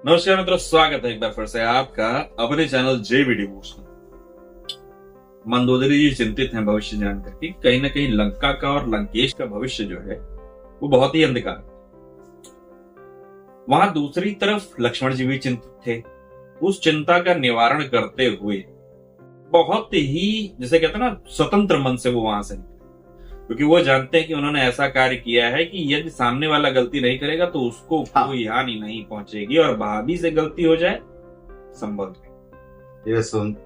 नमस्कार मित्रों, स्वागत है एक बार फिर से आपका अपने चैनल जेवीडी बूस्ट में। मंदोदरी जी चिंतित हैं भविष्य जानकर कि कहीं ना कहीं लंका का और लंकेश का भविष्य जो है वो बहुत ही अंधकार है। वहां दूसरी तरफ लक्ष्मण जी भी चिंतित थे। उस चिंता का निवारण करते हुए बहुत ही, जैसे कहते हैं ना, स्वतंत्र मन से वो वहां से निकले, क्योंकि वो जानते हैं कि उन्होंने ऐसा कार्य किया है कि यदि सामने वाला गलती नहीं करेगा तो उसको कोई हानि नहीं पहुंचेगी, और भाभी से गलती हो जाए संभव है। ये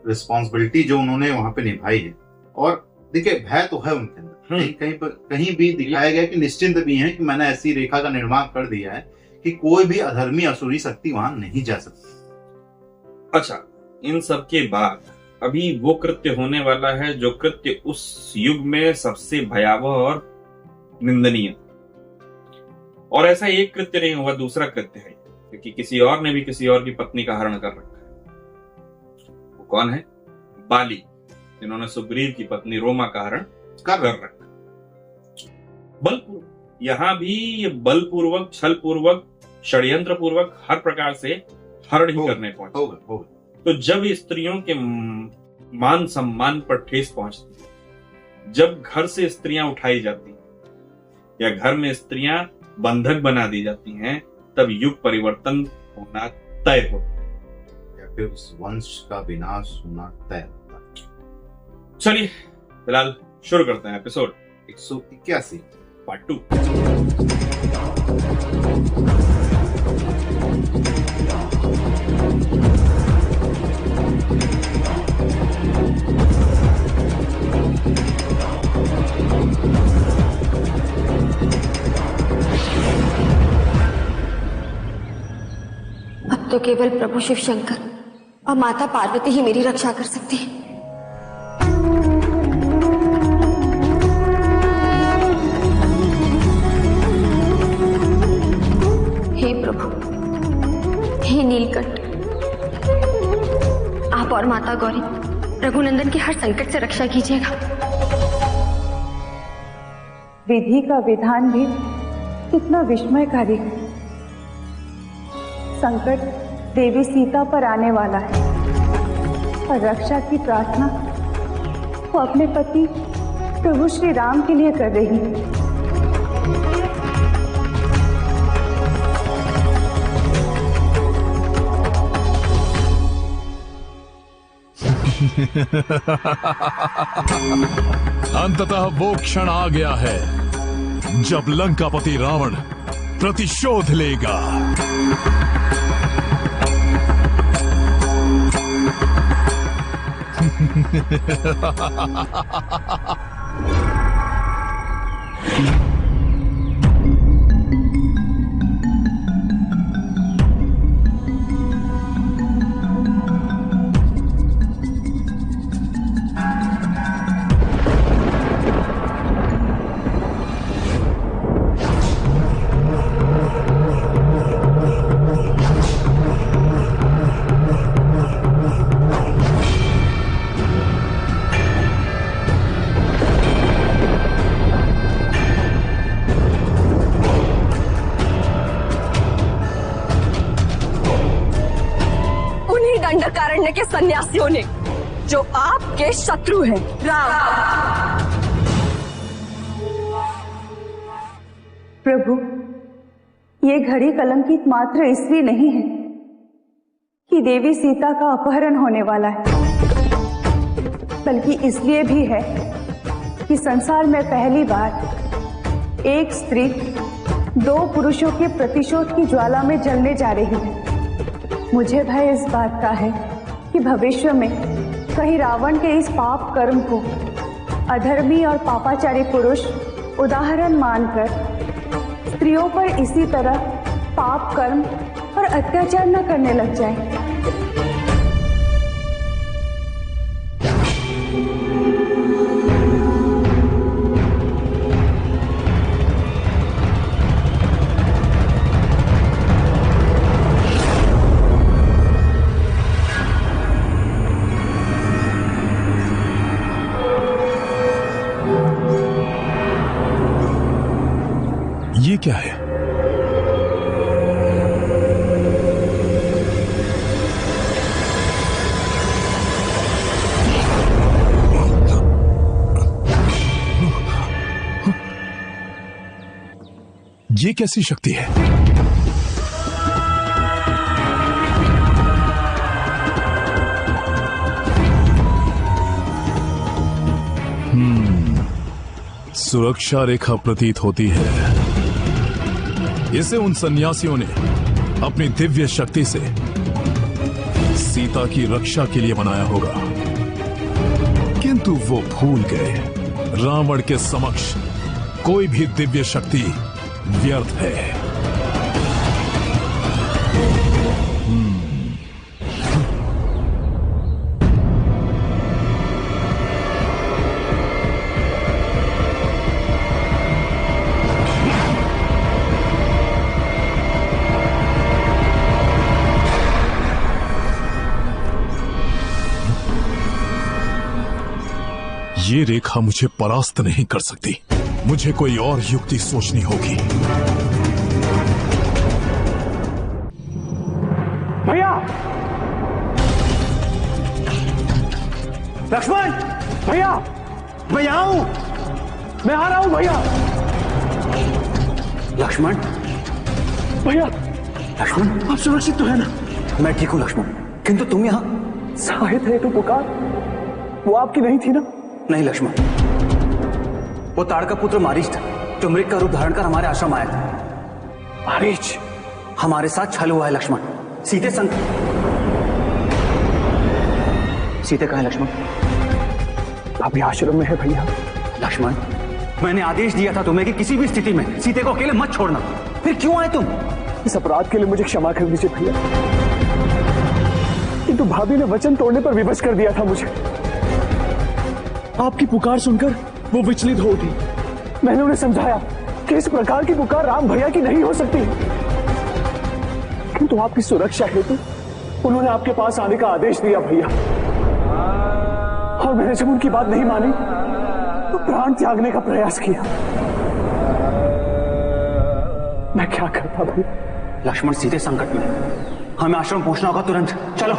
रिस्पॉन्सिबिलिटी जो उन्होंने वहां पे निभाई है, और देखिए भय तो है उनके अंदर, कहीं भी दिखाया गया कि निश्चिंत भी है कि मैंने ऐसी रेखा का निर्माण कर दिया है कि कोई भी अधर्मी असुरी शक्ति वहां नहीं जा सकती। अच्छा, इन सब के बाद अभी वो कृत्य होने वाला है जो कृत्य उस युग में सबसे भयावह और निंदनीय, और ऐसा एक कृत्य नहीं हुआ, दूसरा कृत्य है, क्योंकि किसी और ने भी किसी और की पत्नी का हरण कर रखा है। वो कौन है? बाली, जिन्होंने सुग्रीव की पत्नी रोमा का हरण कर रखा। बलपूर्वक, यहां भी ये बलपूर्वक, छल पूर्वक, षड्यंत्र पूर्वक हर प्रकार से हरण ही करने पहुंचे। तो जब स्त्रियों के मान सम्मान पर ठेस पहुंचती है, जब घर से स्त्रियां उठाई जाती हैं या घर में स्त्रियां बंधक बना दी जाती हैं, तब युग परिवर्तन होना तय होता है, या फिर उस वंश का विनाश होना तय होता है। चलिए फिलहाल शुरू करते हैं एपिसोड 181 पार्ट 2। अब तो केवल प्रभु शिव शंकर और माता पार्वती ही मेरी रक्षा कर सकते हैं। हे प्रभु, हे नीलकंठ, आप और माता गौरी रघुनंदन के हर संकट से रक्षा कीजिएगा। विधि का विधान भी कितना विस्मयकारी है। संकट देवी सीता पर आने वाला है और रक्षा की प्रार्थना वो अपने पति प्रभु श्री राम के लिए कर रही है। अंततः वो क्षण आ गया है जब लंकापति रावण प्रतिशोध लेगा। दंडकारण्य के सन्यासियों ने, जो आपके शत्रु हैं, राम। प्रभु, ये घड़ी कलंकित मात्र इसलिए नहीं है कि देवी सीता का अपहरण होने वाला है, बल्कि इसलिए भी है कि संसार में पहली बार एक स्त्री दो पुरुषों के प्रतिशोध की ज्वाला में जलने जा रही है। मुझे भय इस बात का है कि भविष्य में कहीं रावण के इस पाप कर्म को अधर्मी और पापाचारी पुरुष उदाहरण मानकर स्त्रियों पर इसी तरह पाप कर्म और अत्याचार न करने लग जाए। ये क्या है? ये कैसी शक्ति है? सुरक्षा रेखा प्रतीत होती है। इसे उन सन्यासियों ने अपनी दिव्य शक्ति से सीता की रक्षा के लिए बनाया होगा, किंतु वो भूल गए रावण के समक्ष कोई भी दिव्य शक्ति व्यर्थ है। ये रेखा मुझे परास्त नहीं कर सकती। मुझे कोई और युक्ति सोचनी होगी। भैया, लक्ष्मण, भैया, मैं यहां हूं, मैं आ रहा हूं भैया। लक्ष्मण, भैया, लक्ष्मण, आप सुरक्षित तो है ना? मैं ठीक हूं लक्ष्मण, किंतु तुम यहां शायद है तो पुकार वो आपकी नहीं थी ना? नहीं लक्ष्मण, वो ताड़ का पुत्र मारीच था जो मृग का रूप धारण कर हमारे आश्रम आया था। मारीच हमारे साथ छल हुआ है लक्ष्मण। सीते संग सीते कहाँ है लक्ष्मण? अभी आश्रम में है भैया। लक्ष्मण, मैंने आदेश दिया था तुम्हें कि किसी भी स्थिति में सीते को अकेले मत छोड़ना, फिर क्यों आए तुम? इस अपराध के लिए मुझे क्षमा कर दीजिए भैया, किंतु भाभी ने वचन तोड़ने पर विवश कर दिया था मुझे। आपकी पुकार सुनकर वो विचलित हो उठी। मैंने उन्हें समझाया कि इस प्रकार की पुकार राम भैया की नहीं हो सकती, किंतु आपकी सुरक्षा हेतु उन्होंने आपके पास आने का आदेश दिया भैया। और मैंने जब उनकी बात नहीं मानी तो प्राण त्यागने का प्रयास किया। मैं क्या करता भैया? लक्ष्मण सीधे संकट में, हमें आश्रम पहुंचना होगा तुरंत। चलो।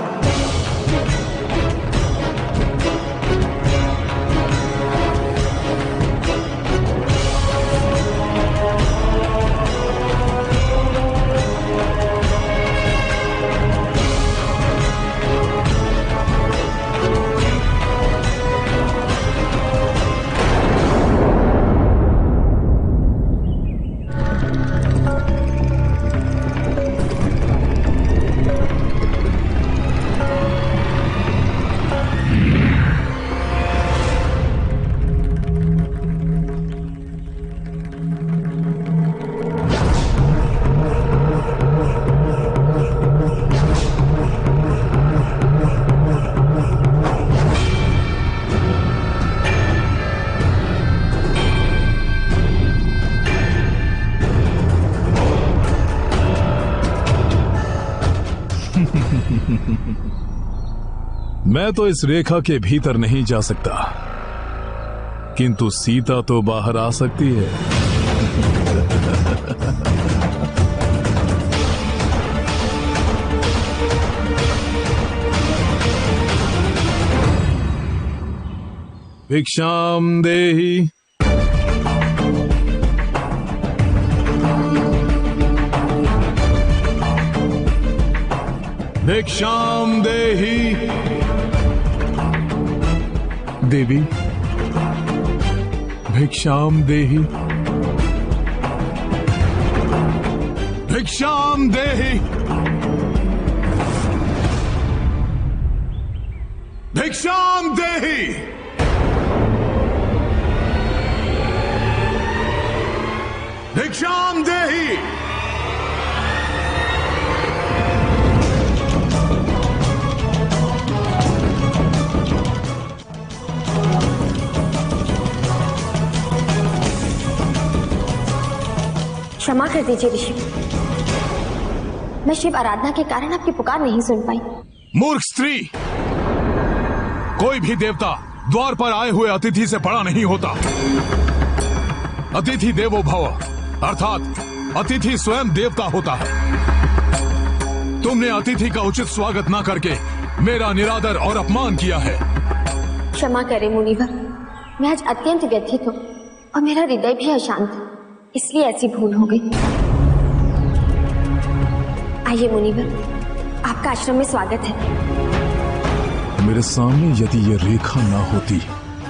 मैं तो इस रेखा के भीतर नहीं जा सकता, किंतु सीता तो बाहर आ सकती है। भिक्षाम देहि। भिक्षाम देहि। देवी, भिक्षाम देहि। भिक्षाम देहि। भिक्षाम देहि। भिक्षाम देहि। क्षमा कर दीजिए ऋषि, मैं शिव आराधना के कारण आपकी पुकार नहीं सुन पाई। मूर्ख स्त्री, कोई भी देवता द्वार पर आए हुए अतिथि से बड़ा नहीं होता। अतिथि देवो भव, अर्थात अतिथि स्वयं देवता होता है। तुमने अतिथि का उचित स्वागत न करके मेरा निरादर और अपमान किया है। क्षमा करें मुनिवर, मैं आज अत्यंत व्यथित हूँ और मेरा हृदय भी अशांत, इसलिए ऐसी भूल हो गई। आइए मुनिवर, आपका आश्रम में स्वागत है। मेरे सामने यदि ये रेखा ना होती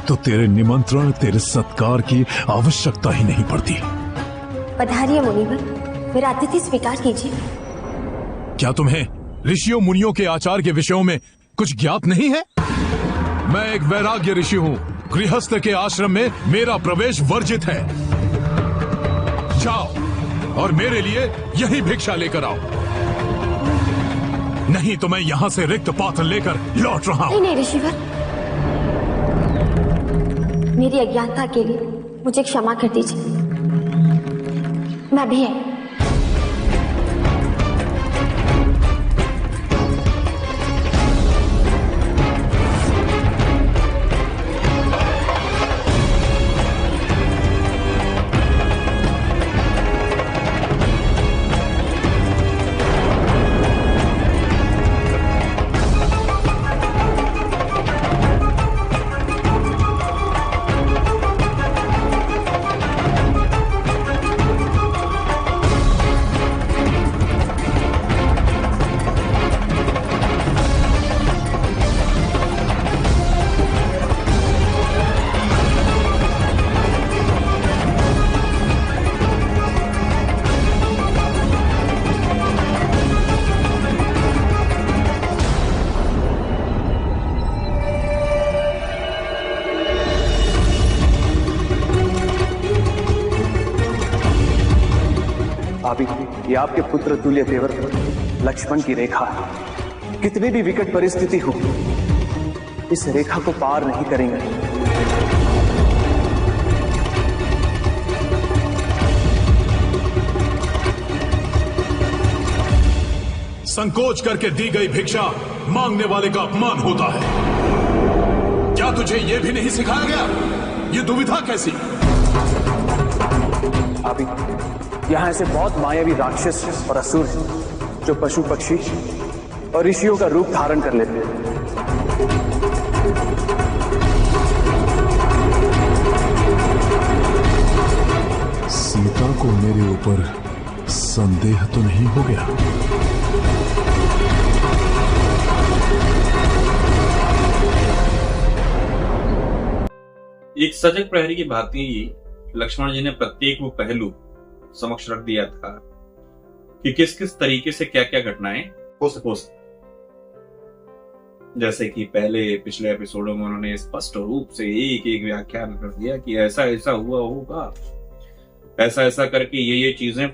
तो तेरे निमंत्रण, तेरे सत्कार की आवश्यकता ही नहीं पड़ती। पधारिए मुनिवर, मेरा अतिथि स्वीकार कीजिए। क्या तुम्हें ऋषियों मुनियों के आचार के विषयों में कुछ ज्ञात नहीं है? मैं एक वैराग्य ऋषि हूं। गृहस्थ के आश्रम में मेरा प्रवेश वर्जित है। जाओ और मेरे लिए यही भिक्षा लेकर आओ, नहीं तो मैं यहां से रिक्त पात्र लेकर लौट रहा हूं। नहीं ऋषिवर, मेरी अज्ञानता के लिए मुझे क्षमा कर दीजिए। मैं भी आई। भाभी, ये आपके पुत्र तुल्य तेवर लक्ष्मण की रेखा है। कितनी भी विकट परिस्थिति हो, इस रेखा को पार नहीं करेंगे। संकोच करके दी गई भिक्षा मांगने वाले का अपमान होता है। क्या तुझे यह भी नहीं सिखाया गया? ये दुविधा कैसी? भाभी, यहाँ ऐसे बहुत मायावी राक्षस और असुर हैं जो पशु पक्षी और ऋषियों का रूप धारण कर लेते हैं। सीता को मेरे ऊपर संदेह तो नहीं हो गया? एक सजग प्रहरी की भांति लक्ष्मण जी ने प्रत्येक वो पहलू समक्ष रख दिया था कि किस किस तरीके से क्या क्या घटनाएं हो सकती। जैसे कि पहले पिछले एपिसोडों में उन्होंने स्पष्ट रूप से एक एक व्याख्यान कर दिया कि ऐसा ऐसा हुआ होगा, ऐसा ऐसा करके ये चीजें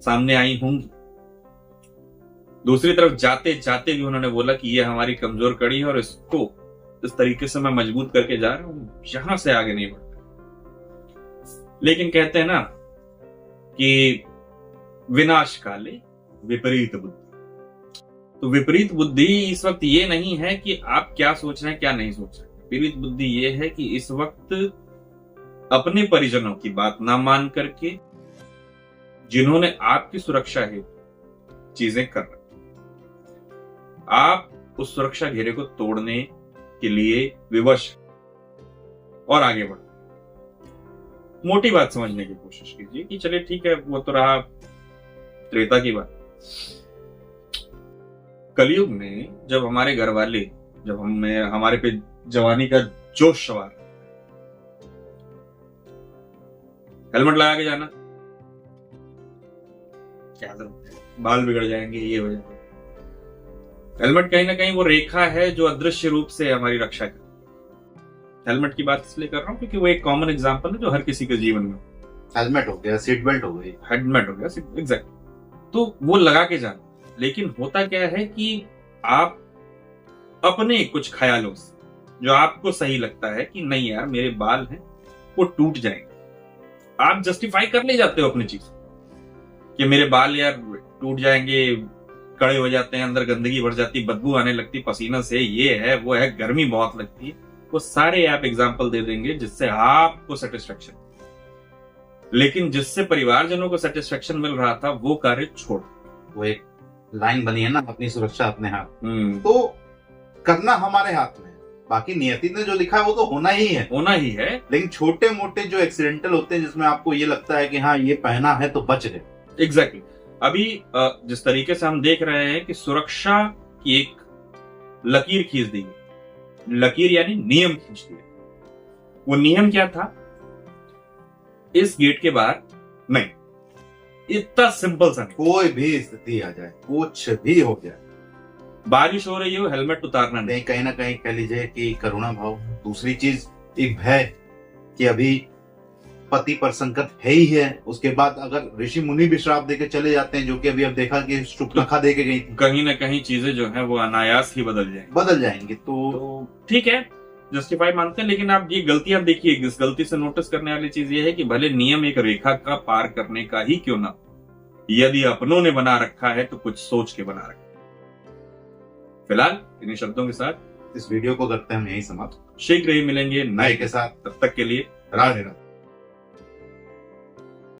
सामने आई होंगी। दूसरी तरफ जाते जाते भी उन्होंने बोला कि ये हमारी कमजोर कड़ी है और इसको इस तरीके से मैं मजबूत करके जा रहा हूं, यहां से आगे नहीं बढ़ता। लेकिन कहते हैं ना कि विनाश काले विपरीत बुद्धि। तो विपरीत बुद्धि इस वक्त ये नहीं है कि आप क्या सोच रहे हैं क्या नहीं सोच रहे। विपरीत बुद्धि ये है कि इस वक्त अपने परिजनों की बात ना मान करके जिन्होंने आपकी सुरक्षा हेतु चीजें कर रखी, आप उस सुरक्षा घेरे को तोड़ने के लिए विवश और आगे बढ़। मोटी बात समझने की कोशिश कीजिए कि चलिए ठीक है, वो तो रहा त्रेता की बात। कलयुग में जब हमारे घर वाले, जब हमारे पे जवानी का जोश सवार, हेलमेट लगा के जाना, क्या जरूरत है, बाल बिगड़ जाएंगे, ये हो जाएगा। हेलमेट कहीं ना कहीं वो रेखा है जो अदृश्य रूप से हमारी रक्षा करती है। हेलमेट की बात इसलिए कर रहा हूं क्योंकि वो एक कॉमन एग्जांपल है जो हर किसी के जीवन में। हेलमेट हो गया, सीट बेल्ट हो गई, हेलमेट हो गया, एग्जैक्ट। तो वो लगा के जाना। लेकिन होता क्या है कि आप अपने कुछ ख्यालों से, जो आपको सही लगता है कि नहीं यार मेरे बाल हैं वो टूट जाएंगे, आप जस्टिफाई कर ले जाते हो अपनी चीज कि मेरे बाल यार टूट जाएंगे, कड़े हो जाते हैं, अंदर गंदगी भर जाती, बदबू आने लगती पसीना से, ये है वो है, गर्मी बहुत लगती है। वो सारे आप एग्जाम्पल दे देंगे जिससे आपको सेटिस्फेक्शन, लेकिन जिससे परिवारजनों को सेटिस्फेक्शन मिल रहा था वो कार्य छोड़। वो एक लाइन बनी है ना, अपनी सुरक्षा अपने हाथ, तो करना हमारे हाथ में। बाकी नियति ने जो लिखा है वो तो होना ही है, होना ही है। लेकिन छोटे मोटे जो एक्सीडेंटल होते हैं जिसमें आपको ये लगता है कि हाँ ये पहना है तो बच गए। एग्जैक्टली। अभी जिस तरीके से हम देख रहे हैं कि सुरक्षा की एक लकीर खींच दी गई, लकीर यानी नियम खींच दिया। वो नियम क्या था? इस गेट के बाहर नहीं, इतना सिंपल सा नहीं। कोई भी स्थिति आ जाए, कुछ भी हो जाए, बारिश हो रही हो, हेलमेट उतारना नहीं। कहीं ना कहीं कह लीजिए कि करुणा भाव। दूसरी चीज एक भय कि अभी पति पर संकट है ही है। उसके बाद अगर ऋषि मुनि भी श्राप देके चले जाते हैं, जो कि अभी अब देखा कि शुक्लखा दे के गई थी, कहीं ना कहीं चीजें जो है वो अनायास ही बदल जाएंगी। तो ठीक है, जस्टिफाई मानते हैं, लेकिन आप ये गलतियां देखिए। इस गलती से नोटिस करने वाली चीज ये है कि भले नियम एक रेखा का पार करने का ही क्यों ना, यदि अपनों ने बना रखा है तो कुछ सोच के बना रखा है। फिलहाल इन्हीं शब्दों के साथ इस वीडियो को करते हैं हम यही समाप्त। शीघ्र ही मिलेंगे नए के साथ। तब तक के लिए राधे राधे।